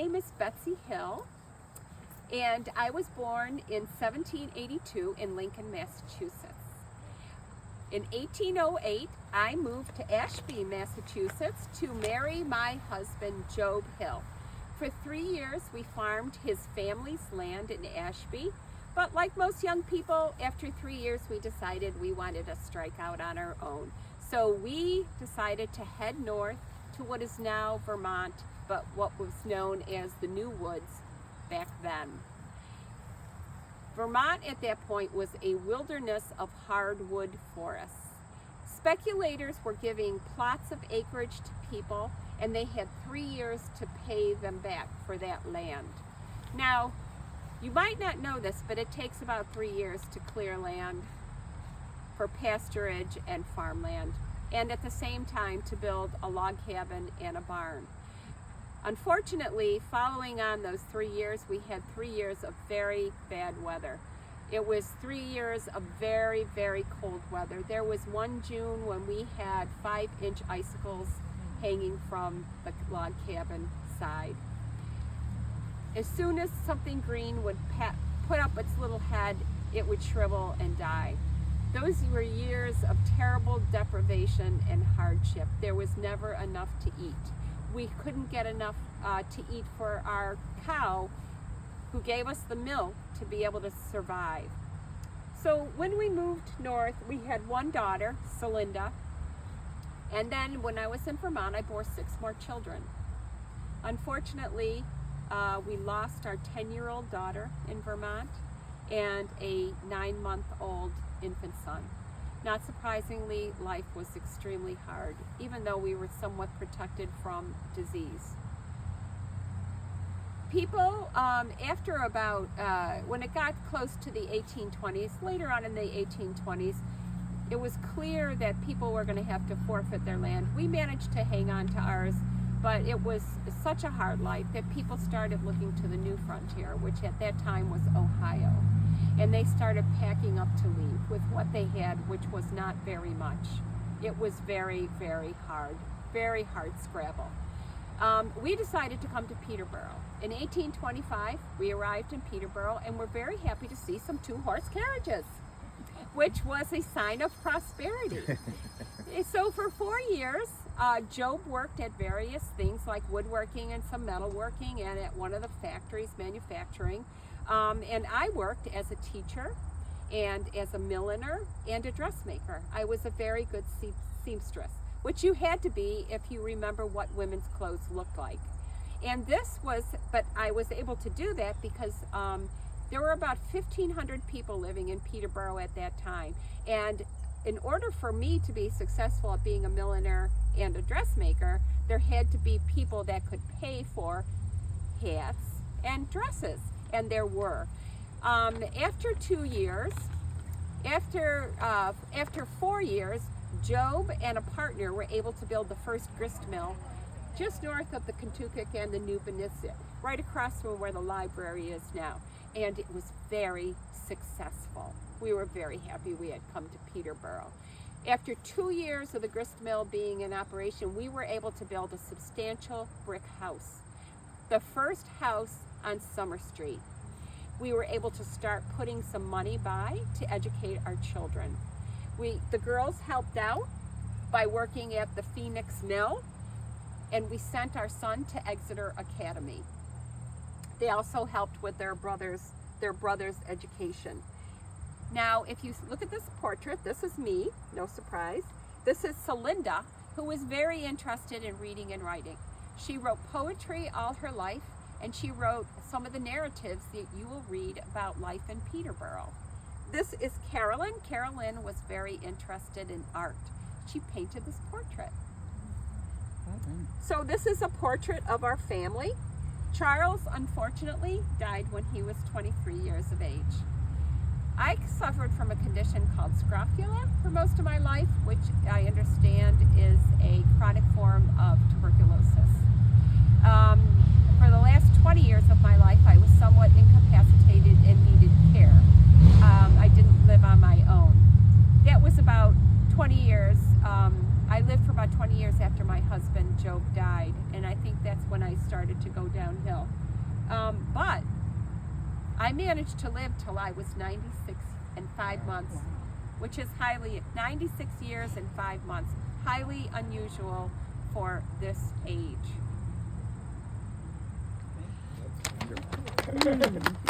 My name is Betsy Hill, and I was born in 1782 in Lincoln, Massachusetts. In 1808, I moved to Ashby, Massachusetts to marry my husband, Job Hill. For 3 years, we farmed his family's land in Ashby, but like most young people, after 3 years, we decided we wanted to strike out on our own. So we decided to head north to what is now Vermont, but what was known as the New Woods back then. Vermont at that point was a wilderness of hardwood forests. Speculators were giving plots of acreage to people, and they had 3 years to pay them back for that land. Now, you might not know this, but it takes about 3 years to clear land for pasturage and farmland, and at the same time to build a log cabin and a barn. Unfortunately, following on those 3 years, we had 3 years of very bad weather. It was 3 years of very, very cold weather. There was one June when we had 5-inch icicles hanging from the log cabin side. As soon as something green would put up its little head, it would shrivel and die. Those were years of terrible deprivation and hardship. There was never enough to eat. We couldn't get enough to eat for our cow, who gave us the milk to be able to survive. So when we moved north, we had one daughter, Celinda, and then when I was in Vermont, I bore 6 more children. Unfortunately, we lost our 10-year-old daughter in Vermont and a 9-month-old infant son. Not surprisingly, life was extremely hard, even though we were somewhat protected from disease. People, after about, when it got close to the 1820s, later on in the 1820s, it was clear that people were going to have to forfeit their land. We managed to hang on to ours, but it was such a hard life that people started looking to the new frontier, which at that time was Ohio. And they started packing up to leave with what they had, which was not very much. It was very, very hard scrabble. We decided to come to Peterborough. In 1825, we arrived in Peterborough and were very happy to see some 2-horse carriages, which was a sign of prosperity. So for 4 years, Job worked at various things like woodworking and some metalworking and at one of the factories manufacturing. And I worked as a teacher and as a milliner and a dressmaker. I was a very good seamstress, which you had to be if you remember what women's clothes looked like. And but I was able to do that because there were about 1,500 people living in Peterborough at that time. And in order for me to be successful at being a milliner and a dressmaker, there had to be people that could pay for hats and dresses. And there were. After 2 years, after 4 years, Job and a partner were able to build the first grist mill just north of the Kentucky and the New Benicia, right across from where the library is now. And it was very successful. We were very happy we had come to Peterborough. After 2 years of the grist mill being in operation, we were able to build a substantial brick house, the first house on Summer Street. We were able to start putting some money by to educate our children. The girls helped out by working at the Phoenix Mill, and we sent our son to Exeter Academy. They also helped with their brother's education. Now, if you look at this portrait, this is me, no surprise. This is Celinda, who was very interested in reading and writing. She wrote poetry all her life, and she wrote some of the narratives that you will read about life in Peterborough. This is Carolyn. Carolyn was very interested in art. She painted this portrait. So this is a portrait of our family. Charles, unfortunately, died when he was 23 years of age. I suffered from a condition called scrofula for most of my life, which I understand is a chronic form of tuberculosis. For the last 20 years of my life, I was somewhat incapacitated and needed care. I lived for about 20 years years after my husband Joe died, and I think that's when I started to go downhill. But I managed to live till I was 96 and 5 months, which is 96 years and 5 months, highly unusual for this age. That's wonderful.